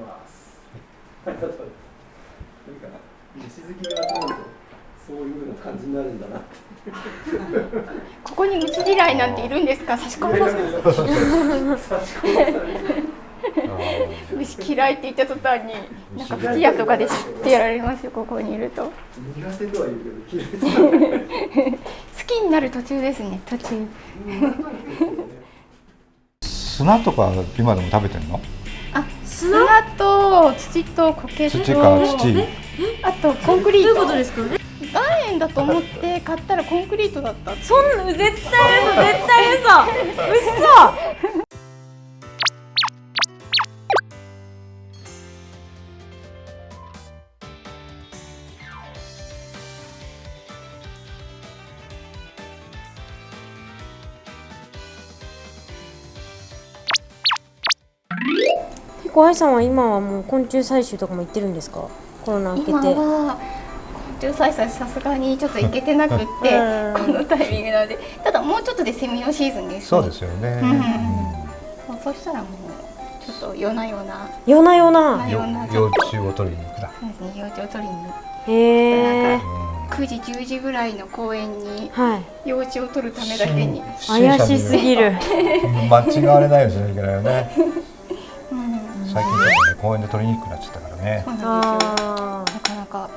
ます。ありがとう。なんか虫好きが集まるとそういう風な感じになるんだなって。ここに虫嫌いなんているんですか？差し込みます。虫嫌いって言った途端になんか吹き矢とかで知ってやられますよ。ここにいると。苦手とは言うけど嫌い。好きになる途中ですね。途中。砂とか今でも食べてるの？あ、砂と土と苔と土か土。あとコンクリート。どういうことですか？岩塩だと思って買ったらコンクリートだった。そんな絶対嘘、絶対嘘。結構愛さんは今はもう昆虫採集とかも行ってるんですか？コロナ明けて。今は昆虫採集さすがにちょっと行けてなくってこのタイミングなので、ただもうちょっとでセミのシーズンです、ね。そうですよね。そうしたらもうちょっと夜な夜な幼虫を取りに行くだ。そうですね、幼虫を取りに。へー。 9時10時ぐらいの公園に幼虫を取るためだけに。怪しすぎる。間違われないようにしなきゃいけないよね。最近ちょっとね公園で取りにくくなっちゃったからね。そうなんですよ。なかなか。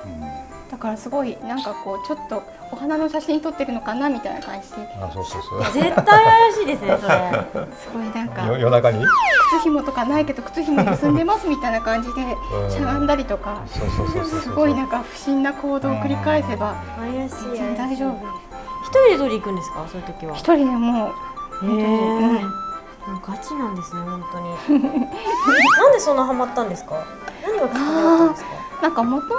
だからすごいなんかこうちょっとお花の写真撮ってるのかなみたいな感じで。あ、そうそうそう。絶対怪しいですねそれ。すごいなんか夜中に靴紐とかないけど靴紐結んでますみたいな感じでしゃがんだりとか、すごいなんか不審な行動を繰り返せば怪しい。全然大丈夫。一人で取り行くんですか？そういう時は。一人でもうガチなんですね本当に。なんでそんなハマったんですか？何がきっかけだったんですか？なんかもともと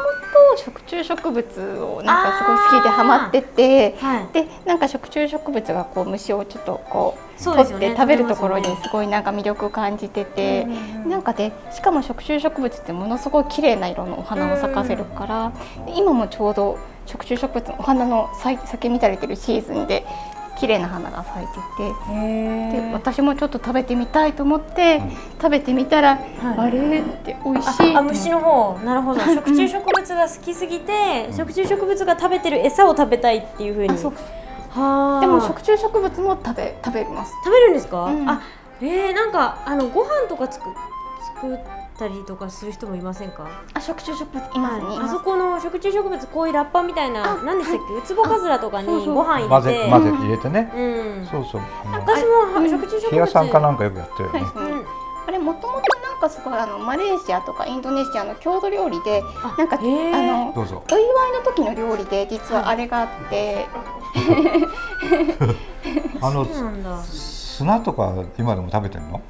食虫植物をなんかすごい好きでハマってて、でなんか食虫植物がこう虫をちょっとこう取って食べるところにすごいなんか魅力を感じてて、なんかでしかも食虫植物ってものすごい綺麗な色のお花を咲かせるから、今もちょうど食虫植物のお花の咲き乱れてるシーズンで綺麗な花が咲いてて、で私もちょっと食べてみたいと思って食べてみたら、あれって美味しい。虫の方。なるほど。食虫植物が好きすぎて、食虫植物が食べてる餌を食べたいっていう風に。そう。でも食虫植物も食べます。食べるんですか？なんかご飯とか作ったりとかする人もいませんか？食虫植物いますね。あそこの食虫植物こういうラッパみたいな何でしたっけ？ウツボカズラとかにご飯入れて混ぜて入れてね。そうそう。私も食虫植物。日屋さんかなんかよくやってるよね。あれもともとなんかすごいマレーシアとかインドネシアの郷土料理でなんかお祝いの時の料理で実はあれがあって。砂とか今でも食べてるの？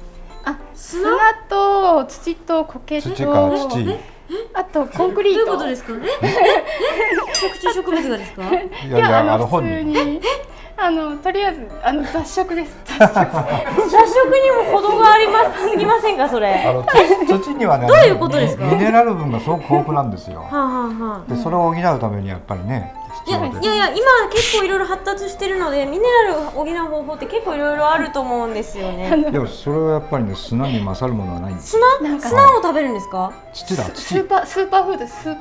砂と土と苔とあとコンクリート。どういうことですか？食虫植物がですか？いや普通にとりあえず雑食です。雑食にも程がありますすぎませんかそれ？土にはね、どういうことですか？ミネラル分がすごく豊富なんですよ。でそれを補うためにやっぱりね。いや今結構いろいろ発達してるのでミネラルを補う方法って結構いろいろあると思うんですよね。でもそれはやっぱりね砂に勝るものはないんです。砂を食べるんですか？土だ。スーパーフード。聞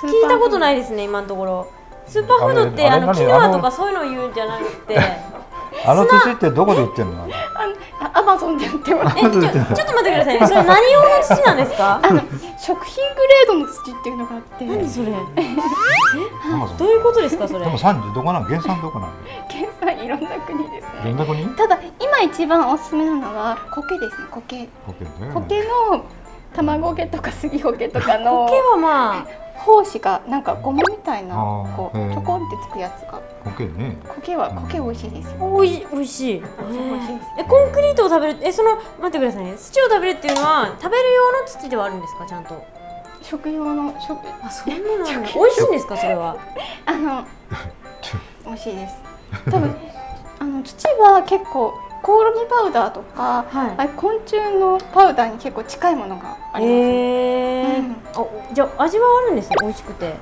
いたことないですね今のところ。スーパーフードってキヌアとかそういうのを言うんじゃなくて。土ってどこで売ってるの？アマゾンで売ってます。ちょっと待ってくださいね。それ何用の土なんですか？食品グレードの土っていうのがあって。何それ？どういうことですかそれ？でも産地どこなの？原産どこなの？原産いろんな国ですね。いろんな国？ただ今一番おすすめなのは苔ですね。苔の卵苔とか杉苔とかの。苔はまあ。胞子がなんかゴマみたいなこうちょこんってつくやつが。苔ね。苔美味しいです。美味しい。コンクリートを食べる待ってくださいね。土を食べるっていうのは食べる用の土ではあるんですかちゃんと？食用のそんなの美味しいんですかそれは？美味しいです。多分土は結構コオロギパウダーとか、昆虫のパウダーに結構近いものがあります。じゃあ味はあるんですね。美味しくて。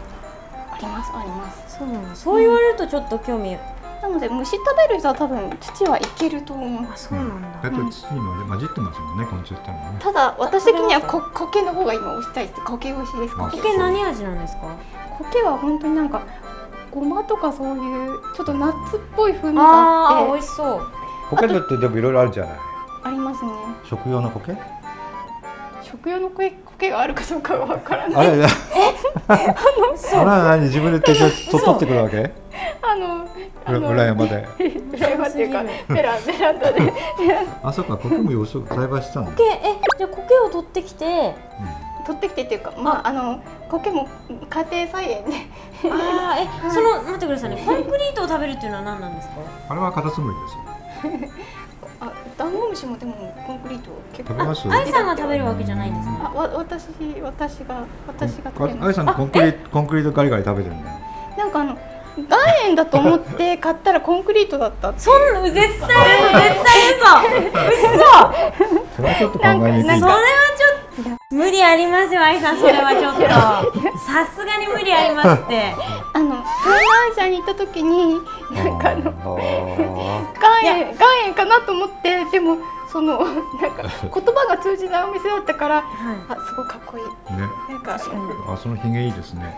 あります。そう言われるとちょっと興味なので虫食べる人は多分土はいけると思います。そうなんだ。だいたい土に混じってますもんね、昆虫ってのはね。ただ私的には苔の方が今推したいです。苔推しです。苔何味なんですか？苔は本当になんかごまとかそういうちょっとナッツっぽい風味があって。美味しそう。苔ってでもいろいろあるじゃない。ありますね。食用の苔？食用の苔があるかどうかはわからない。あれ、あら何自分で手で取ってくるわけ？裏山で。裏山っていうかベランダで。あ、そっか、苔も養殖栽培してたんだ。じゃあ苔を取ってきて。っていうか、まあ苔も家庭菜園で。その待ってくださいね。コンクリートを食べるっていうのは何なんですか？あれはカタツムリですよ。ダンゴムシもでもコンクリート結構食べます？あいさんが食べるわけじゃないんですね。私が食べます。あいさんコンクリートガリガリ食べてるんだよ。なんか岩塩だと思って買ったらコンクリートだったって。そんな絶対嘘。それはちょっと考えにくい。それはちょっと無理ありますよ、あいさん。それはちょっとさすがに無理ありますって。東南アジアに行った時になんか岩塩かなと思って、でもそのなんか言葉が通じないお店だったから、すごいかっこいい。ね。なんかそのひげいいですね。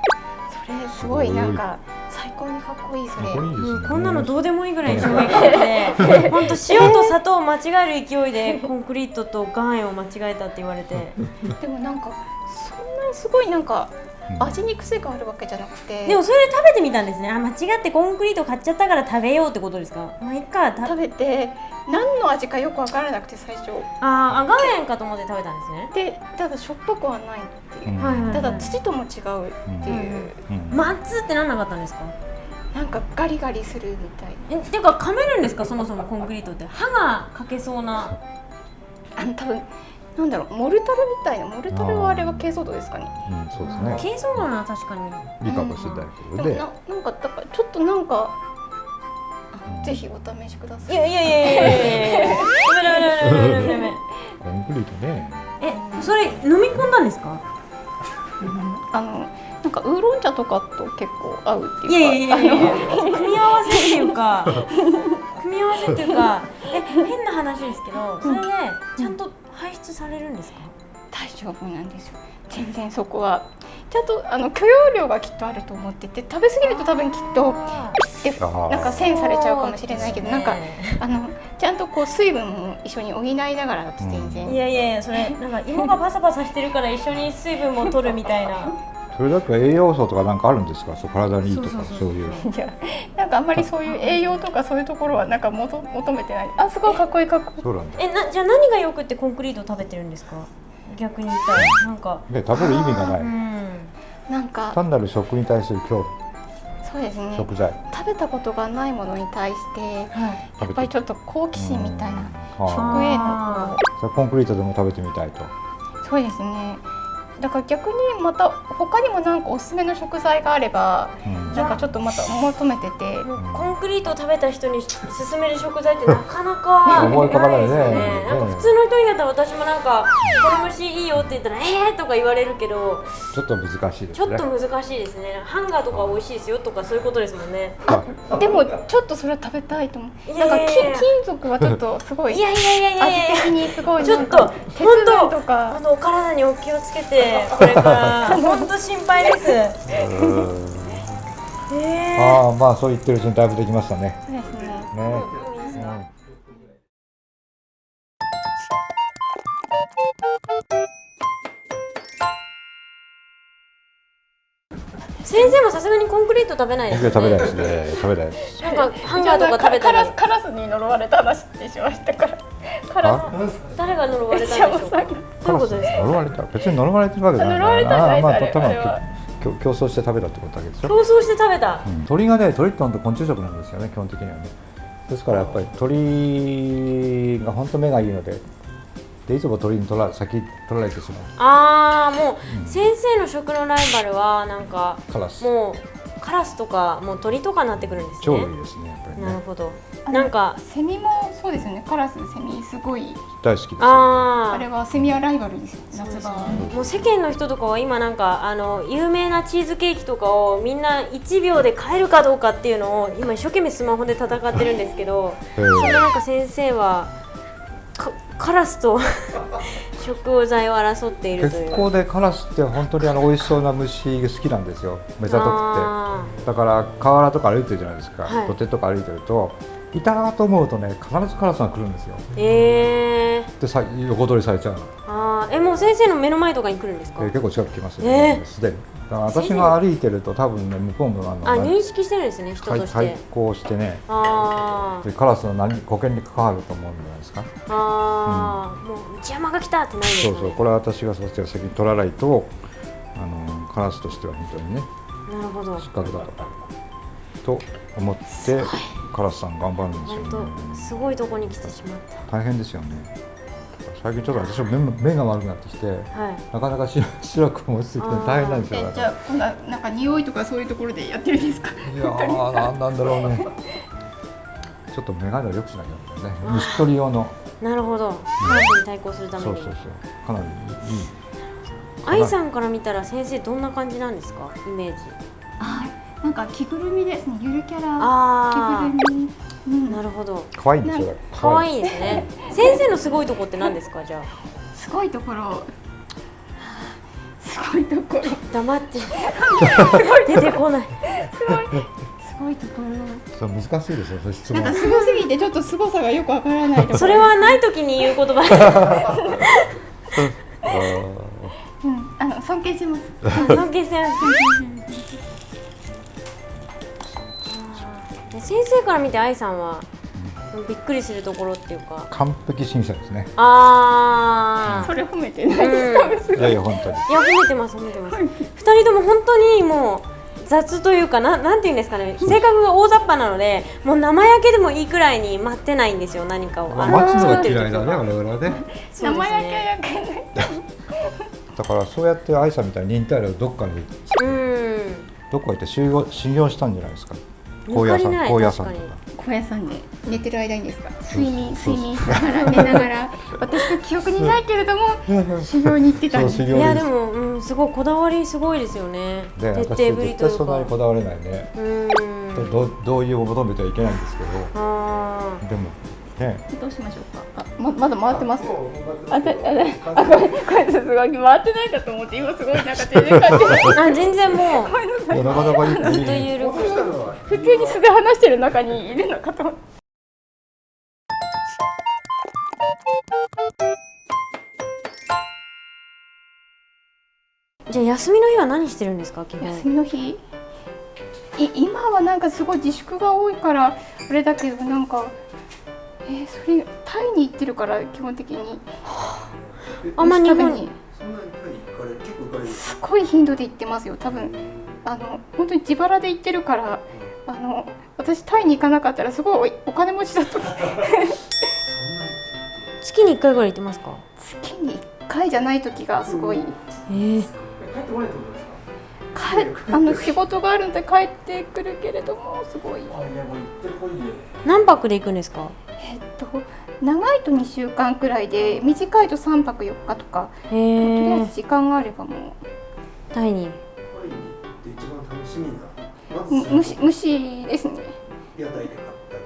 それすごいなんか最高にかっこいい。それこんなのどうでもいいぐらい衝撃的で、本当塩と砂糖を間違える勢いでコンクリートと岩塩を間違えたって言われて。でもなんかそんなにすごいなんか味に癖があるわけじゃなくて、でもそれで食べてみたんですね。間違ってコンクリート買っちゃったから食べようってことですか？まあいっか。食べて何の味かよく分からなくて最初。岩塩かと思って食べたんですね。でただしょっぱくはないっていう。ただ土とも違うっていう。マッツってなんなかったんですか？なんかガリガリするみたい。ていうか噛めるんですか？そもそもコンクリートって歯がかけそうな。多分なんだろう、モルタルみたいな。モルタルはあれは珪藻土ですかね。そうですね。珪藻土な確かに。理かもしれないけどね。なんかだからちょっとなんかぜひお試しください。いや。ダメ。コンクリートね。それ飲み込んだんですか？なんかウーロン茶とかと結構合うっていうか。組み合わせっていうか。変な話ですけど、それでちゃんと排出されるんですか？大丈夫なんですよ。全然そこはちゃんと許容量がきっとあると思ってて、食べ過ぎると多分きっとなんか栓されちゃうかもしれないけど、なんかちゃんとこう水分も一緒に補いながらだと全然。いやそれなんか芋がパサパサしてるから一緒に水分も取るみたいな。それだと栄養素とかなんかあるんですか？体にいいとかそういう。いやなんかあんまりそういう栄養とかそういうところはなんか求めてない。すごいかっこいい。そうなんだ。じゃあ何がよくってコンクリート食べてるんですか？逆に言ったらなんか食べる意味がない。なんか単なる食に対する興味。そうですね。食材。食べたことがないものに対してやっぱりちょっと好奇心みたいな食への。コンクリートでも食べてみたいと。そうですね。だから逆にまた他にもなんかおすすめの食材があれば、なんかちょっとまた求めてて、コンクリートを食べた人に勧める食材ってなかなか思い浮かばないね。なんか普通の人にだったら私もなんかこの虫いいよって言ったらとか言われるけど、ちょっと難しいですね。ちょっと難しいですね。ハンガーとか美味しいですよとかそういうことですもんね。でもちょっとそれは食べたいと思う。なんか金属はちょっとすごい味的にすごいちょっと本当お体にお気をつけて。これから本当心配です。まあそう言ってるうちにだいぶできましたね。そうですね。先生もさすがにコンクリート食べないですよね。食べないですね。食べないです。なんかハンガーとか食べたらカラスに呪われた話ってしましたから。カラス。誰が呪われたんでしょうか。どういうことですか。呪われた。別に呪われてるわけじゃない。呪われたんじゃないですか。競争して食べたってことだけでしょ。競争して食べた。鳥がね、鳥って本当昆虫食なんですよね、基本的にはね。ですからやっぱり鳥が本当目がいいので、いつも鳥に先取られてしまう。もう先生の食のライバルはなんかカラス。もうカラスとかもう鳥とかになってくるんですね。鳥類ですね、やっぱりね。なるほど。なんかセミもそうですよね。カラス、セミすごい大好きですよ、あれはセミはライバルですよ、夏場。もう世間の人とかは今なんか有名なチーズケーキとかをみんな1秒で買えるかどうかっていうのを今一生懸命スマホで戦ってるんですけど、それなんか先生はカラスと食材を争っているという。結構でカラスって本当に美味しそうな虫が好きなんですよ、目ざとくて。だから河原とか歩いてるじゃないですか、土手とか歩いてるといたなと思うとね、必ずカラスが来るんですよ。で横取りされちゃうの。もう先生の目の前とかに来るんですか？結構近く来ますよね、すでに。だから私が歩いてると多分ね、向こうも認識してるんですね、人として。対抗してね、でカラスの保険に関わると思うんじゃないですか。もう内山が来たってなるんですかね。そう、これは私がそっちが先に取らないとカラスとしては本当にね、なるほど、失格だと思ってカラスさん頑張るんですよね。すごいとこに来てしまった。大変ですよね。最近ちょっと私も目が悪くなってきて、なかなか白く落ちてきて大変なんですよ。じゃあこんななんか匂いとかそういうところでやってるんですか？いやー、なんだろうね。ちょっと眼鏡を良くしなきゃいけないね。虫取り用の。なるほど。カラスに対抗するために。そう。かなりいい。愛さんから見たら先生どんな感じなんですか？イメージ。なんか着ぐるみですね。ゆるキャラ着ぐるみ。なるほだ。可愛いんですよ。可愛いですね。先生のすごいとこって何ですか？じゃあ。すごいところ。黙って。出てこない。すごいところ。難しいですよ、質問。なんかすごすぎてちょっとすごさがよくわからない。それはない時に言う言葉。尊敬します。尊敬してます。先生から見て愛さんはびっくりするところっていうか。完璧審査ですね。それ褒めてないですか？いやいや本当に。いや褒めてます。二人とも本当にもう雑というかなんていうんですかね、性格が大雑把なので、もう生焼けでもいいくらいに待ってないんですよ、何かを。待つのが嫌いだね、我々はね。生焼け焼けない。だからそうやって愛さんみたいに忍耐力どっかにどっか行って修行したんじゃないですか。高野山とか。高野山で寝てる間にですか？睡眠しながら寝ながら、私の記憶にないけれども修行に行ってたんです。いやでもすごいこだわりすごいですよね。徹底ぶりというか。絶対そんなにこだわれないね。同意を求めてはいけないんですけど。でもね。どうしましょうか。まだ回ってます。これすごい回ってないかと思って今すごいなんか全然感じない。全然もう。なかなかいい。ずっと緩く。普通に素で話してる中にいるのかと思って。じゃあ休みの日は何してるんですか？基本。休みの日。今はなんかすごい自粛が多いからあれだけど、なんかそれタイに行ってるから基本的に。あんま日本に。すごい頻度で行ってますよ。多分本当に自腹で行ってるから、私タイに行かなかったらすごいお金持ちだと。月に1回ぐらい行ってますか？月に1回じゃない時がすごい。帰ってこないってことですか？仕事があるので帰ってくるけれどもすごい。何泊で行くんですか？長いと2週間くらいで、短いと3泊4日とか。とりあえず時間があればもうタイに。一番楽しみな虫ですね。屋台で買ったり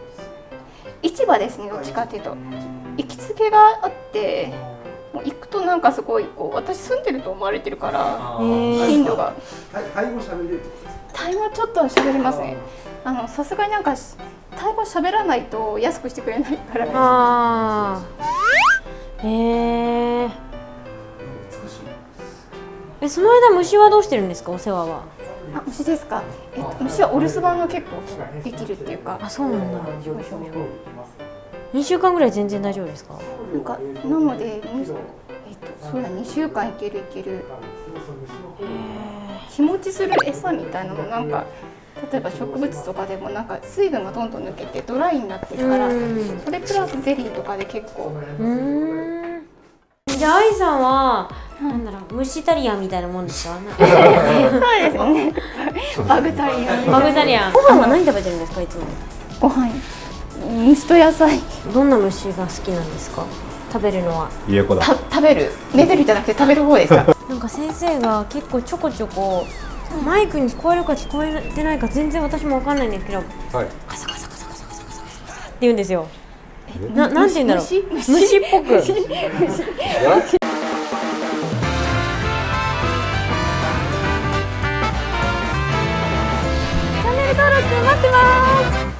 です。市場ですね、どっちかというと。行きつけがあって、もう行くとなんかすごい私住んでると思われてるから頻度が。タイ語喋れるってことですか？タイ語ちょっと喋れますね。さすがになんかタイ語喋らないと安くしてくれないから。その間虫はどうしてるんですか？お世話は。虫ですか？虫はお留守番が結構できるっていうか。そうなんだ。2週間ぐらい全然大丈夫ですか？なのでそうだ、2週間いける。日持ちする餌みたいなのなんか。例えば植物とかでもなんか水分がどんどん抜けてドライになってるから、それプラスゼリーとかで結構。じゃあ愛さんはなんだろう、虫タリアンみたいなもんですか？そうですね。バグタリアン。ご飯は何食べてるんですか？いつも。ご飯虫と野菜。どんな虫が好きなんですか？食べるのは。家子だ。食べる、めでるじゃなくて食べる方ですか？なんか先生が結構ちょこちょこマイクに聞こえるか聞こえてないか全然私もわかんないんですけど、はい。カサカサカサカサカサカサカサって言うんですよ。なんて言うんだろう。虫っぽく。チャンネル登録待ってます。